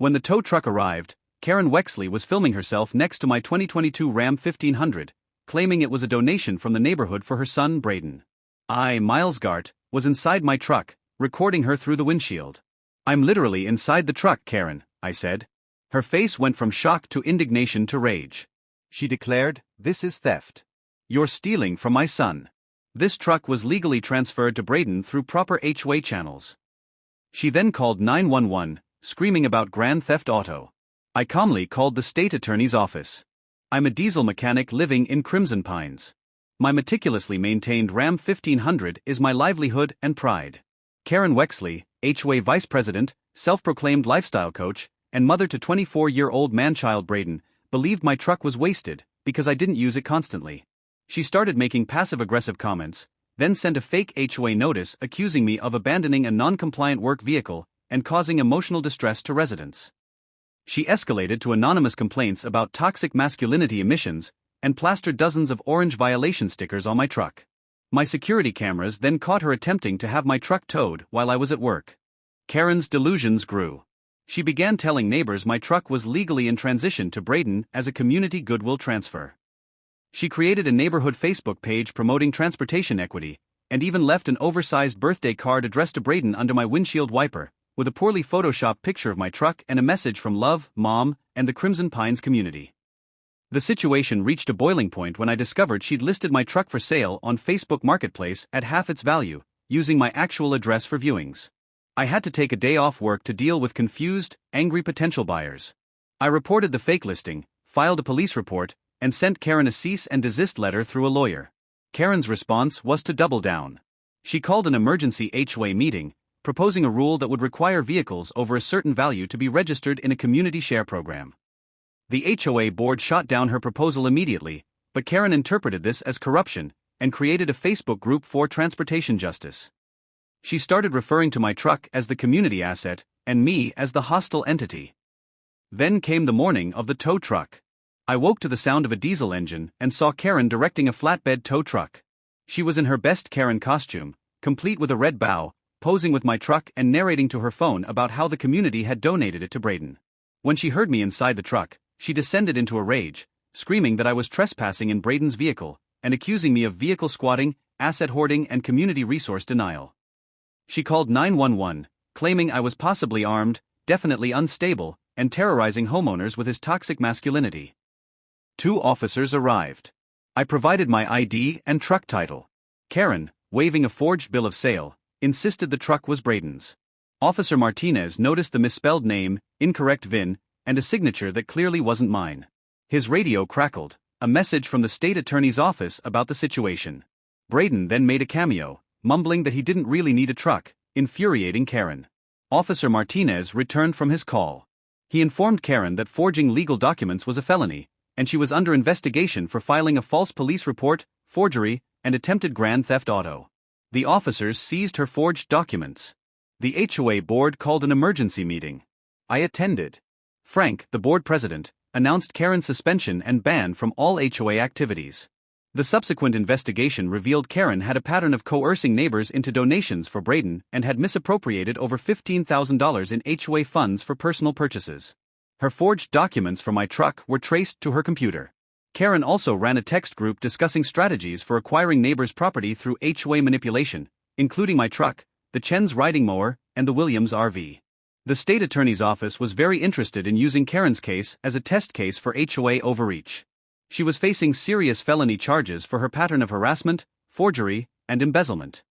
When the tow truck arrived, Karen Wexley was filming herself next to my 2022 Ram 1500, claiming it was a donation from the neighborhood for her son Braden. I, Miles Gart, was inside my truck, recording her through the windshield. "I'm literally inside the truck, Karen," I said. Her face went from shock to indignation to rage. She declared, "This is theft. You're stealing from my son." This truck was legally transferred to Braden through proper HOA channels. She then called 911, screaming about grand theft auto. I calmly called the state attorney's office. I'm a diesel mechanic living in Crimson Pines. My meticulously maintained Ram 1500 is my livelihood and pride. Karen Wexley, HOA vice president, self-proclaimed lifestyle coach, and mother to 24-year-old man-child Braden, believed my truck was wasted because I didn't use it constantly. She started making passive-aggressive comments, then sent a fake HOA notice accusing me of abandoning a non-compliant work vehicle and causing emotional distress to residents. She escalated to anonymous complaints about toxic masculinity emissions and plastered dozens of orange violation stickers on my truck. My security cameras then caught her attempting to have my truck towed while I was at work. Karen's delusions grew. She began telling neighbors my truck was legally in transition to Braden as a community goodwill transfer. She created a neighborhood Facebook page promoting transportation equity, and even left an oversized birthday card addressed to Braden under my windshield wiper, with a poorly photoshopped picture of my truck and a message from Love, Mom, and the Crimson Pines community. The situation reached a boiling point when I discovered she'd listed my truck for sale on Facebook Marketplace at half its value, using my actual address for viewings. I had to take a day off work to deal with confused, angry potential buyers. I reported the fake listing, filed a police report, and sent Karen a cease and desist letter through a lawyer. Karen's response was to double down. She called an emergency HOA meeting, proposing a rule that would require vehicles over a certain value to be registered in a community share program. The HOA board shot down her proposal immediately, but Karen interpreted this as corruption and created a Facebook group for transportation justice. She started referring to my truck as the community asset and me as the hostile entity. Then came the morning of the tow truck. I woke to the sound of a diesel engine and saw Karen directing a flatbed tow truck. She was in her best Karen costume, complete with a red bow, posing with my truck and narrating to her phone about how the community had donated it to Braden. When she heard me inside the truck, she descended into a rage, screaming that I was trespassing in Braden's vehicle, and accusing me of vehicle squatting, asset hoarding, and community resource denial. She called 911, claiming I was possibly armed, definitely unstable, and terrorizing homeowners with his toxic masculinity. 2 officers arrived. I provided my ID and truck title. Karen, waving a forged bill of sale, insisted the truck was Braden's. Officer Martinez noticed the misspelled name, incorrect VIN, and a signature that clearly wasn't mine. His radio crackled, a message from the state attorney's office about the situation. Braden then made a cameo, mumbling that he didn't really need a truck, infuriating Karen. Officer Martinez returned from his call. He informed Karen that forging legal documents was a felony, and she was under investigation for filing a false police report, forgery, and attempted grand theft auto. The officers seized her forged documents. The HOA board called an emergency meeting. I attended. Frank, the board president, announced Karen's suspension and ban from all HOA activities. The subsequent investigation revealed Karen had a pattern of coercing neighbors into donations for Braden and had misappropriated over $15,000 in HOA funds for personal purchases. Her forged documents for my truck were traced to her computer. Karen also ran a text group discussing strategies for acquiring neighbors' property through HOA manipulation, including my truck, the Chen's riding mower, and the Williams RV. The state attorney's office was very interested in using Karen's case as a test case for HOA overreach. She was facing serious felony charges for her pattern of harassment, forgery, and embezzlement.